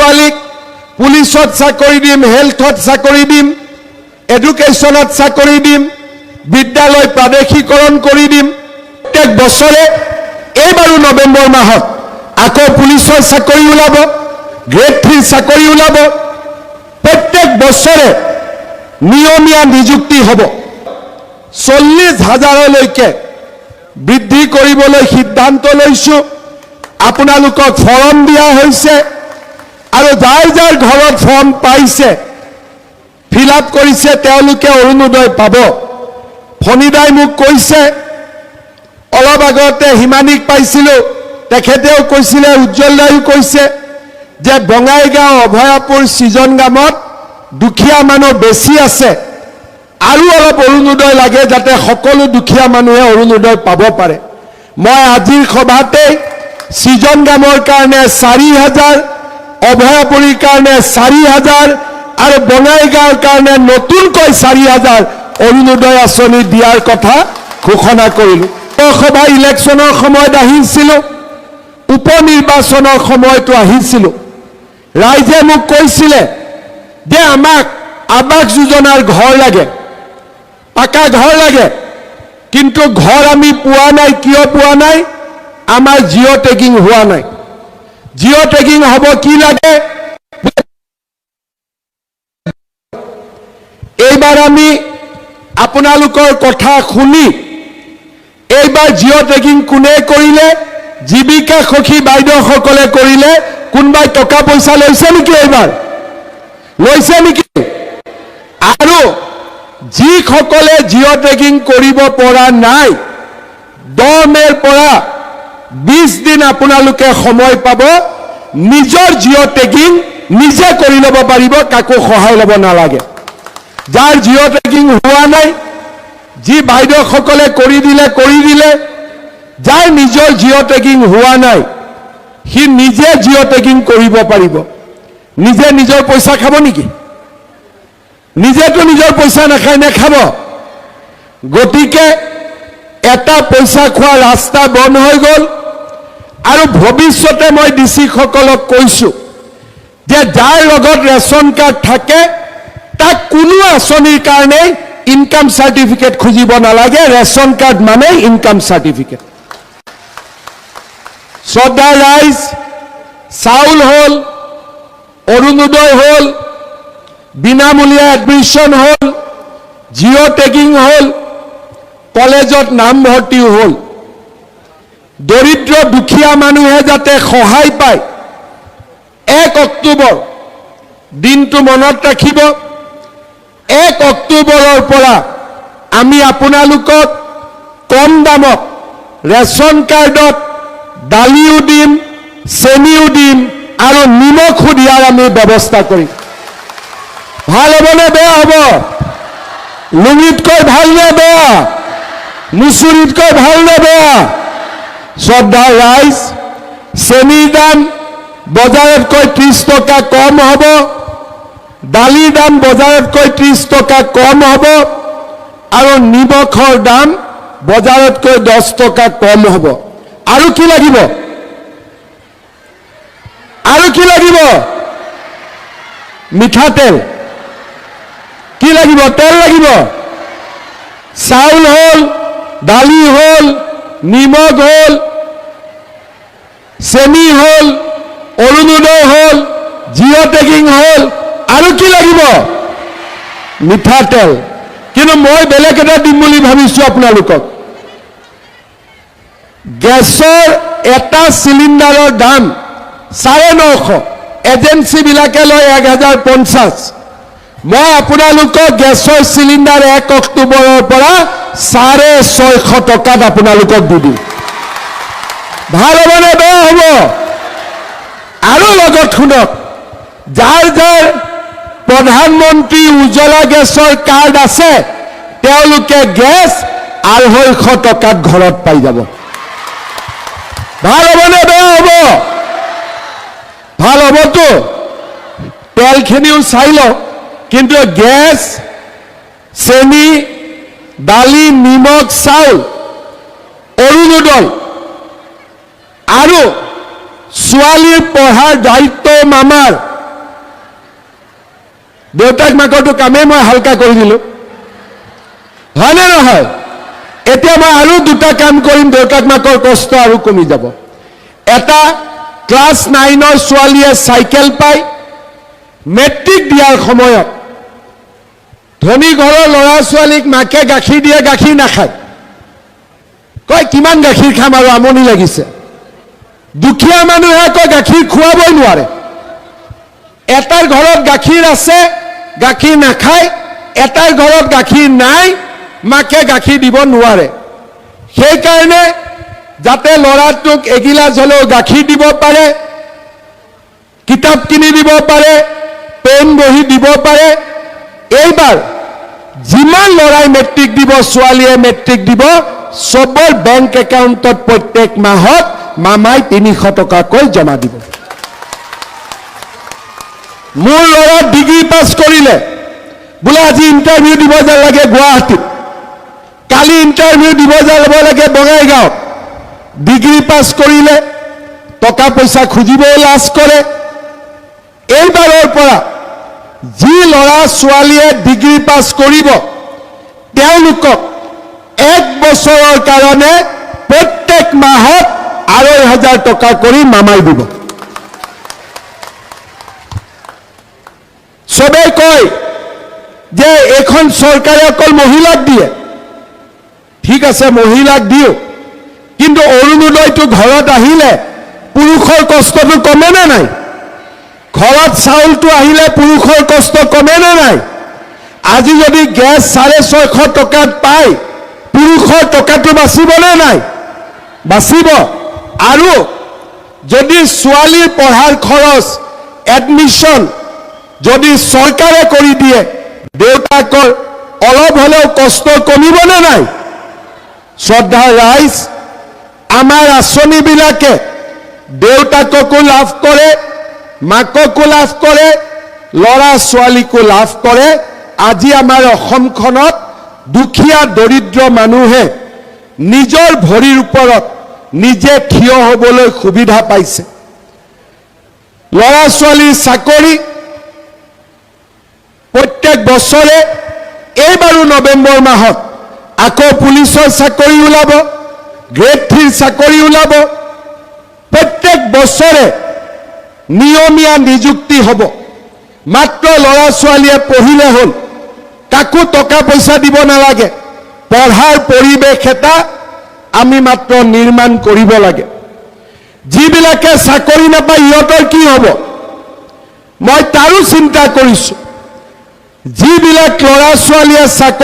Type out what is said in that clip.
ছোৱালীক পুলিচত চাকৰি দিম, হেল্থত চাকৰি দিম, এডুকেশ্যনত চাকৰি দিম, বিদ্যালয় প্ৰাদেশিকৰণ কৰি দিম। প্ৰত্যেক বছৰে এইবাৰো নৱেম্বৰ মাহত আকৌ পুলিচৰ চাকৰি ওলাব, গ্ৰেড 3 চাকৰি ওলাব। প্ৰত্যেক বছৰে নিয়মীয়া নিযুক্তি হ'ব। 40,000লৈকে বৃদ্ধি কৰিবলৈ সিদ্ধান্ত লৈছোঁ। আপোনালোকক ফৰ্ম দিয়া হৈছে আৰু যাৰ যাৰ ঘৰত ফৰ্ম পাইছে, ফিল আপ কৰিছে, তেওঁলোকে অৰুণোদয় পাব। ফণিদাই মোক কৈছে, অলপ আগতে হিমানীক পাইছিলোঁ, তেখেতেও কৈছিলে, উজ্জ্বল দায়ো কৈছে যে বঙাইগাঁও, অভয়াপুৰ, সৃজনগামত দুখীয়া মানুহ বেছি আছে, আৰু অলপ অৰুণোদয় লাগে যাতে সকলো দুখীয়া মানুহে অৰুণোদয় পাব পাৰে। মই আজিৰ সভাতেই সৃজনগামৰ কাৰণে 4,000, অভয়াপুৰীৰ কাৰণে 4,000 আৰু বঙাইগাঁৱৰ কাৰণে নতুনকৈ 4,000 অৰুণোদয় আঁচনি দিয়াৰ কথা ঘোষণা কৰিলোঁ। লোকসভা ইলেকশ্যনৰ সময়ত আহিছিলোঁ, উপ নিৰ্বাচনৰ সময়তো আহিছিলোঁ। ৰাইজে মোক কৈছিলে যে আমাক আৱাস যোজনাৰ ঘৰ লাগে, পাকা ঘৰ লাগে, কিন্তু ঘৰ আমি পোৱা নাই। কিয় পোৱা নাই? আমাৰ জিঅ' টেগিং হোৱা নাই। জিঅ' টেগিং হ'ব কি লাগে? এইবাৰ আমি আপোনালোকৰ কথা শুনি এইবাৰ জিঅ' টেগিং কোনে কৰিলে? জীৱিকা সখী বাইদেউসকলে কৰিলে। কোনোবাই টকা পইচা লৈছে নেকি? এইবাৰ লৈছে নেকি? আৰু যিসকলে জিঅ' টেগিং কৰিব পৰা নাই, 10 মে'ৰ পৰা 20 দিন আপোনালোকে সময় পাব। নিজৰ জিঅ' টেগিং নিজে কৰি ল'ব পাৰিব, কাকো সহায় ল'ব নালাগে। যাৰ জিঅ' টেগিং হোৱা নাই, যি বাইদেউসকলে কৰি দিলে, যাৰ নিজৰ জিঅ' টেগিং হোৱা নাই, সি নিজে জিঅ' টেগিং কৰিব পাৰিব। নিজে নিজৰ পইচা খাব নেকি? নিজেতো নিজৰ পইচা নাখায়, নেখাব। গতিকে এটা পইচা খোৱা ৰাস্তা বন্ধ হৈ গ'ল। আৰু ভৱিষ্যতে মই ডিচিসকলক কৈছোঁ যে যাৰ লগত ৰেচন কাৰ্ড থাকে তাক কোনো আঁচনিৰ কাৰণে ইনকাম চাৰ্টিফিকেট খুজিব নালাগে। ৰেচন কাৰ্ড মানে ইনকাম চাৰ্টিফিকেট। শ্ৰদ্ধা ৰাইজ, চাউল হ'ল, অৰুণোদয় হ'ল, বিনামূলীয়া এডমিশ্যন হ'ল, জিঅ' টেগিং হ'ল, কলেজত নামভৰ্তিও হ'ল। দৰিদ্ৰ দুখীয়া মানুহে যাতে সহায় পায়, 1 অক্টোবৰ দিনটো মনত ৰাখিব। 1 অক্টোবৰৰ পৰা আমি আপোনালোকক কম দামত ৰেচন কাৰ্ডত দালিও দিম, চেনিও দিম আৰু নিমখো দিয়াৰ আমি ব্যৱস্থা কৰিম। ভাল হ'বনে বেয়া হ'ব? লুঙিতকৈ ভাল নে বেয়া? মুচুৰিতকৈ ভাল নে বেয়া? শ্ৰদ্ধা ৰাইজ, চেনিৰ দাম বজাৰতকৈ 30 টকা কম হ'ব, দালিৰ দাম বজাৰতকৈ 30 টকা কম হ'ব, আৰু নিমখৰ দাম বজাৰতকৈ 10 টকা কম হ'ব। আৰু কি লাগিব? আৰু কি লাগিব? মিঠাতেল। কি লাগিব? তেল লাগিব। চাউল হ'ল, দালি হ'ল, নিমখ হ'ল, চেনি হ'ল, অৰুণোদয় হ'ল, জিঅ' টেগিং হ'ল, আৰু কি লাগিব? মিঠাতেল। কিন্তু মই বেলেগ এটা দিম বুলি ভাবিছোঁ আপোনালোকক। গেছৰ এটা চিলিণ্ডাৰৰ দাম 950, এজেঞ্চিবিলাকে লয় 1050। মই আপোনালোকক গেছৰ চিলিণ্ডাৰ 1 অক্টোবৰৰ পৰা 650 টকাত আপোনালোকক দি দিম। ভাল হ'বনে বেয়া হ'ব? আৰু লগত শুনক, যাৰ যাৰ প্ৰধানমন্ত্ৰী উজ্জ্বলা গেছৰ কাৰ্ড আছে, তেওঁলোকে গেছ 250 টকাত ঘৰত পাই যাব। ভাল হ'বনে বেয়া হ'ব? ভাল হ'বতো। তেলখিনিও চাই লওক, কিন্তু গেছ, চেনি, দালি, নিমখ, চাউল, অৰুণোদয় আৰু ছোৱালীৰ পঢ়াৰ দায়িত্ব মামাৰ। দেউতাক মাকৰটো কামেই মই হালকা কৰি দিলোঁ, হয়নে নহয়? এতিয়া মই আৰু দুটা কাম কৰিম, দেউতাক মাকৰ কষ্ট আৰু কমি যাব। এটা, ক্লাছ 9ৰ ছোৱালীয়ে চাইকেল পায়। মেট্ৰিক দিয়াৰ সময়ত ধনী ঘৰৰ ল'ৰা ছোৱালীক মাকে গাখীৰ দিয়ে, গাখীৰ নাখায়, কয় কিমান গাখীৰ খাম আৰু আমনি লাগিছে। দুখীয়া মানুহে কয় গাখীৰ খুৱাবই নোৱাৰে। এটাৰ ঘৰত গাখীৰ আছে, গাখীৰ নাখায়, এটাৰ ঘৰত গাখীৰ নাই, মাকে গাখীৰ দিব নোৱাৰে। সেইকাৰণে যাতে ল'ৰাটোক এগিলাচ হ'লেও গাখীৰ দিব পাৰে, কিতাপ কিনি দিব পাৰে, পেন বহি দিব পাৰে, এইবাৰ যিমান ল'ৰাই মেট্ৰিক দিব, ছোৱালীয়ে মেট্ৰিক দিব, চবৰ বেংক একাউণ্টত প্ৰত্যেক মাহত মামাই 300 টকাকৈ জমা দিব। মোৰ ল'ৰা ডিগ্ৰী পাছ কৰিলে, বোলে আজি ইণ্টাৰভিউ দিব যাব লাগে গুৱাহাটীত, কালি ইণ্টাৰভিউ দিব যাব লাগে বঙাইগাঁৱত। ডিগ্ৰী পাছ কৰিলে, টকা পইচা খুজিবও লাজ কৰে। এইবাৰৰ পৰা যি ল'ৰা ছোৱালীয়ে ডিগ্ৰী পাছ কৰিব, তেওঁলোকক 1 বছৰৰ কাৰণে প্ৰত্যেক মাহত 2,500 টকা কৰি মামাই দিব। চবেই কয় যে এইখন চৰকাৰে অকল মহিলাক দিয়ে। ঠিক আছে, মহিলাক দিওঁ, কিন্তু অৰুণোদয়টো ঘৰত আহিলে পুৰুষৰ কষ্টটো কমে নে নাই? ঘৰত চাউলটো আহিলে পুৰুষৰ কষ্ট কমে নে নাই? আজি যদি গেছ 650 টকাত পায়, পুৰুষৰ টকাটো বাচিবনে নাই? বাচিব। আৰু যদি ছোৱালীৰ পঢ়াৰ খৰচ, এডমিশ্যন যদি চৰকাৰে কৰি দিয়ে, দেউতাকৰ অলপ হ'লেও কষ্ট কমিবনে নাই? শ্ৰদ্ধা ৰাইজ, আমাৰ আঁচনিবিলাকে দেউতাককো লাভ কৰে, মাককো লাভ কৰে, ল'ৰা ছোৱালীকো লাভ কৰে। আজি আমাৰ অসমখনত দুখীয়া দৰিদ্ৰ মানুহে নিজৰ ভৰিৰ ওপৰত নিজে থিয় হ'বলৈ সুবিধা পাইছে। ল'ৰা ছোৱালীৰ চাকৰি প্ৰত্যেক বছৰে, এইবাৰো নৱেম্বৰ মাহত আকৌ পুলিচৰ চাকৰি ওলাব, গ্ৰেড 3 চাকৰি ওলাব। প্ৰত্যেক বছৰে নিয়মীয়া নিযুক্তি হ'ব। মাত্ৰ ল'ৰা ছোৱালীয়ে পঢ়িলে হ'ল, কাকো টকা পইচা দিব নালাগে। পঢ়াৰ পৰিৱেশ এটা আমি মাত্ৰ নিৰ্মাণ কৰিব লাগে। যিবিলাকে চাকৰি নাপায় ইহঁতৰ কি হ'ব? মই তাৰো চিন্তা কৰিছোঁ। যিবিলাক ল'ৰা ছোৱালীয়ে চাকৰি